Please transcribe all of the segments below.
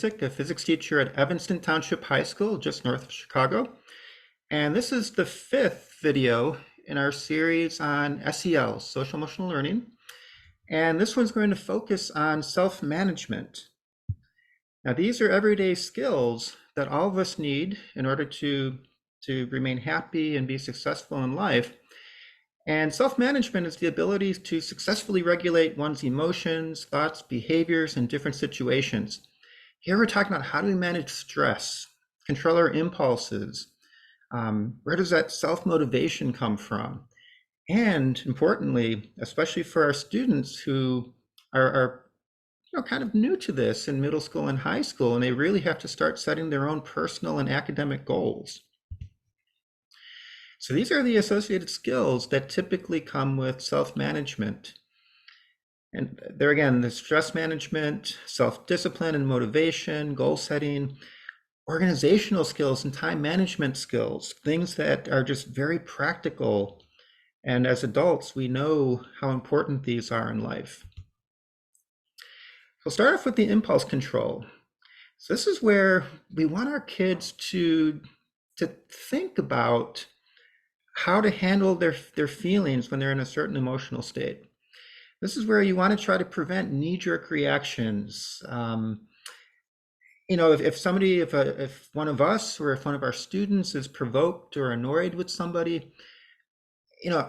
A physics teacher at Evanston Township High School, just north of Chicago. And this is the fifth video in our series on SEL, social emotional learning. And this one's going to focus on self-management. Now, these are everyday skills that all of us need in order to remain happy and be successful in life. And self-management is the ability to successfully regulate one's emotions, thoughts, behaviors in different situations. Here we're talking about how do we manage stress, control our impulses, where does that self-motivation come from? And importantly, especially for our students who are kind of new to this in middle school and high school, and they really have to start setting their own personal and academic goals. So these are the associated skills that typically come with self-management. And there again, the stress management, self-discipline and motivation, goal setting, organizational skills and time management skills, things that are just very practical. And as adults, we know how important these are in life. We'll start off with the impulse control. So this is where we want our kids to think about how to handle their feelings when they're in a certain emotional state. This is where you want to try to prevent knee-jerk reactions. If one of us or if one of our students is provoked or annoyed with somebody,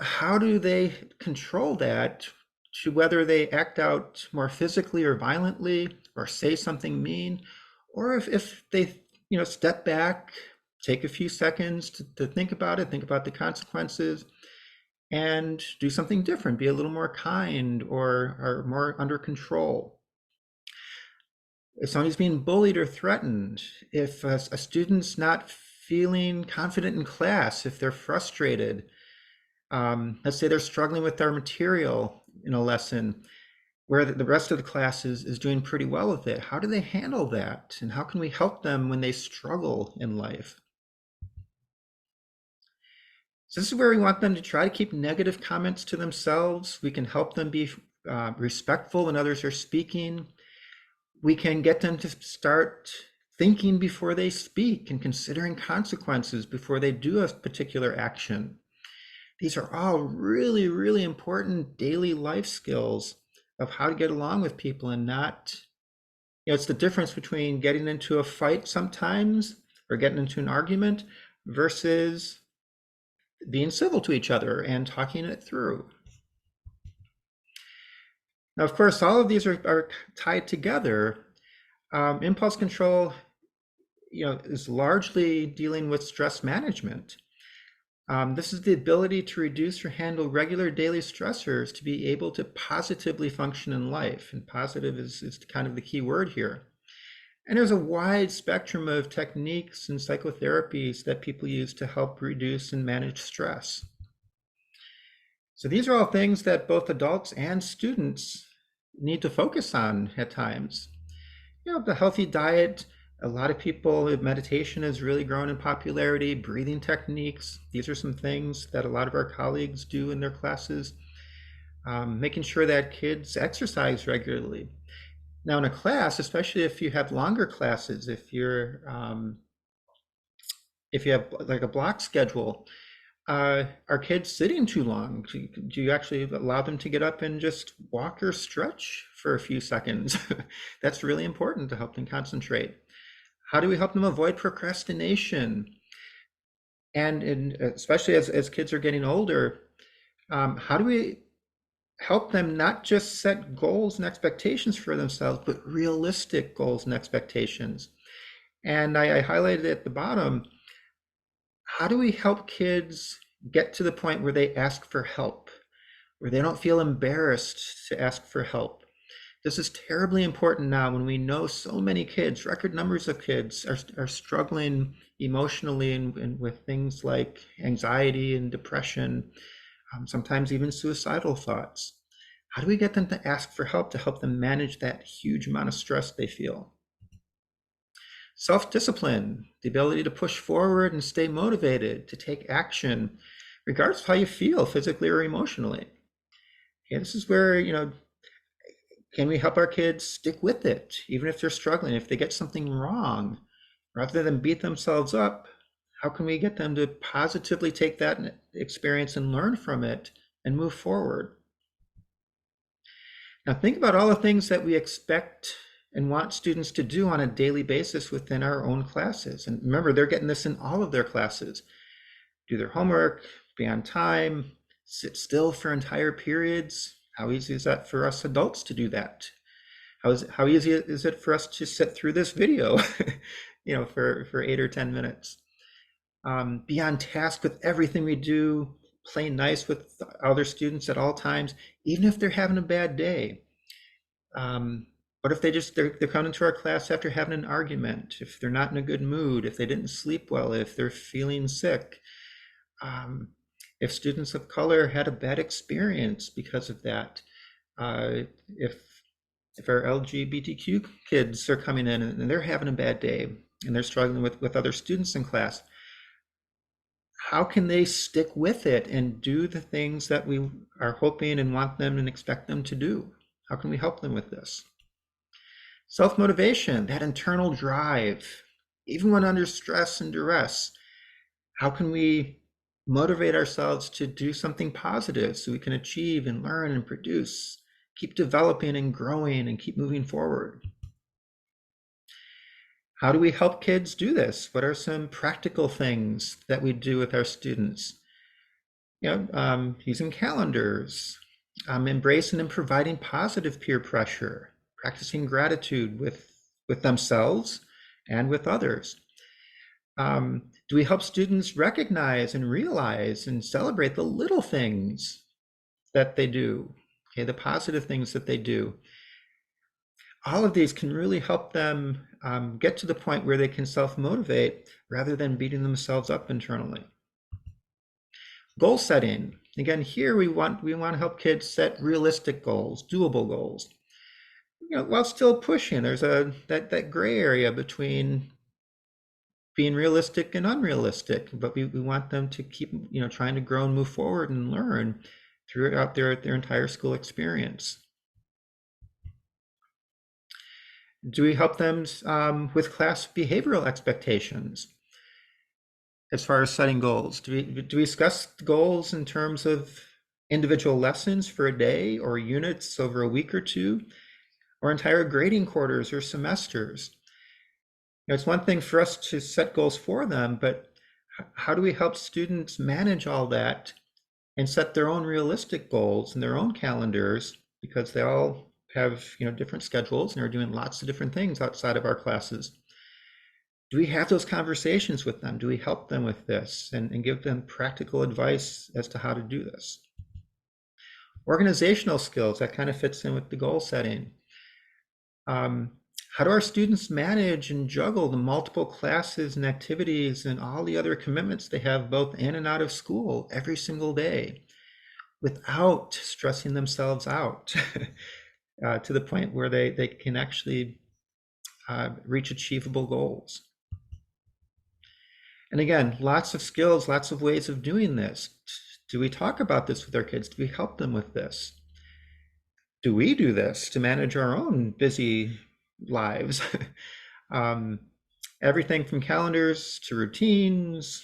how do they control that to whether they act out more physically or violently or say something mean, or if they, step back, take a few seconds to think about it, think about the consequences, and do something different, be a little more kind or more under control. If somebody's being bullied or threatened, if a student's not feeling confident in class, if they're frustrated, let's say they're struggling with their material in a lesson where the rest of the class is doing pretty well with it, how do they handle that? And how can we help them when they struggle in life? So this is where we want them to try to keep negative comments to themselves. We can help them be respectful when others are speaking. We can get them to start thinking before they speak and considering consequences before they do a particular action. These are all really, really important daily life skills of how to get along with people and not, it's the difference between getting into a fight sometimes or getting into an argument versus being civil to each other and talking it through. Now, of course, all of these are tied together. Impulse control, is largely dealing with stress management. This is the ability to reduce or handle regular daily stressors to be able to positively function in life. And positive is kind of the key word here. And there's a wide spectrum of techniques and psychotherapies that people use to help reduce and manage stress. So these are all things that both adults and students need to focus on at times. The healthy diet, a lot of people, meditation has really grown in popularity, breathing techniques. These are some things that a lot of our colleagues do in their classes. Making sure that kids exercise regularly. Now in a class, especially if you have longer classes, if you have like a block schedule, are kids sitting too long? Do you actually allow them to get up and just walk or stretch for a few seconds? That's really important to help them concentrate. How do we help them avoid procrastination? And especially as kids are getting older, how do we help them not just set goals and expectations for themselves, but realistic goals and expectations? And I highlighted at the bottom, how do we help kids get to the point where they ask for help, where they don't feel embarrassed to ask for help? This is terribly important now when we know so many kids, record numbers of kids, are struggling emotionally and with things like anxiety and depression, sometimes even suicidal thoughts. How do we get them to ask for help to help them manage that huge amount of stress they feel? Self-discipline, the ability to push forward and stay motivated, to take action, regardless of how you feel physically or emotionally. Okay, this is where, Can we help our kids stick with it, even if they're struggling, if they get something wrong? Rather than beat themselves up, how can we get them to positively take that experience and learn from it and move forward? Now, think about all the things that we expect and want students to do on a daily basis within our own classes. And remember, they're getting this in all of their classes. Do their homework, be on time, sit still for entire periods. How easy is that for us adults to do that? How easy is it for us to sit through this video, for 8 or 10 minutes? Be on task with everything we do, play nice with other students at all times, even if they're having a bad day. What if they're coming to our class after having an argument, if they're not in a good mood, if they didn't sleep well, if they're feeling sick, um, if students of color had a bad experience because of that, uh, if our LGBTQ kids are coming in and they're having a bad day and they're struggling with other students in class, how can they stick with it and do the things that we are hoping and want them and expect them to do? How can we help them with this? Self-motivation, that internal drive, even when under stress and duress, how can we motivate ourselves to do something positive so we can achieve and learn and produce, keep developing and growing and keep moving forward? How do we help kids do this? What are some practical things that we do with our students? Using calendars, embracing and providing positive peer pressure, practicing gratitude with themselves and with others. Do we help students recognize and realize and celebrate the little things that they do? Okay, the positive things that they do. All of these can really help them get to the point where they can self-motivate rather than beating themselves up internally. Goal setting. Again, here we want to help kids set realistic goals, doable goals. While still pushing, there's that gray area between being realistic and unrealistic, but we want them to keep trying to grow and move forward and learn throughout their entire school experience. Do we help them with class behavioral expectations as far as setting goals? Do we discuss goals in terms of individual lessons for a day or units over a week or two, or entire grading quarters or semesters? It's one thing for us to set goals for them, but how do we help students manage all that and set their own realistic goals and their own calendars, because they all have different schedules and are doing lots of different things outside of our classes? Do we have those conversations with them? Do we help them with this and give them practical advice as to how to do this? Organizational skills, that kind of fits in with the goal setting. How do our students manage and juggle the multiple classes and activities and all the other commitments they have both in and out of school every single day without stressing themselves out to the point where they can actually reach achievable goals? And again, lots of skills, lots of ways of doing this. Do we talk about this with our kids? Do we help them with this? Do we do this to manage our own busy lives? Everything from calendars to routines,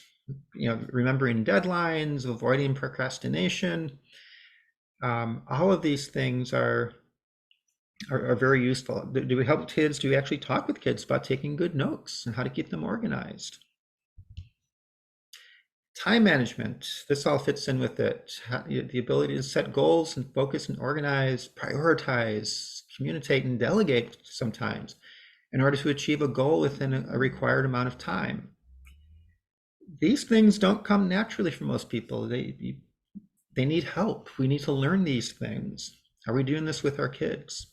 remembering deadlines, avoiding procrastination. All of these things are very useful. Do we help kids? Do we actually talk with kids about taking good notes and how to keep them organized? Time management, this all fits in with it. The ability to set goals and focus and organize, prioritize, communicate and delegate sometimes in order to achieve a goal within a required amount of time. These things don't come naturally for most people. They need help. We need to learn these things. Are we doing this with our kids?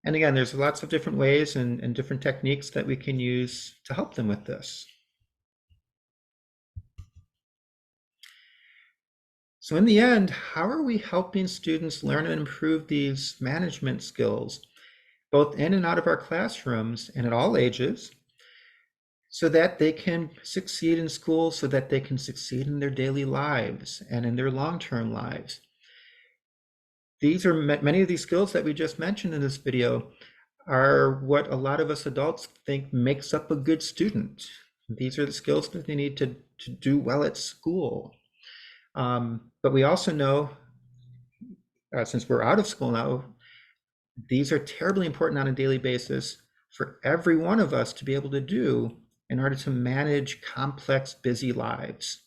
And again, there's lots of different ways and different techniques that we can use to help them with this. So in the end, how are we helping students learn and improve these management skills, both in and out of our classrooms and at all ages, so that they can succeed in school, so that they can succeed in their daily lives and in their long-term lives? these are many of these skills that we just mentioned in this video are what a lot of us adults think makes up a good student. These are the skills that they need to do well at school. But we also know, since we're out of school now, these are terribly important on a daily basis for every one of us to be able to do in order to manage complex, busy lives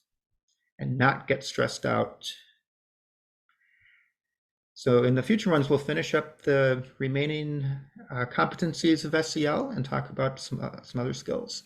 and not get stressed out. So in the future ones, we'll finish up the remaining competencies of SEL and talk about some other skills.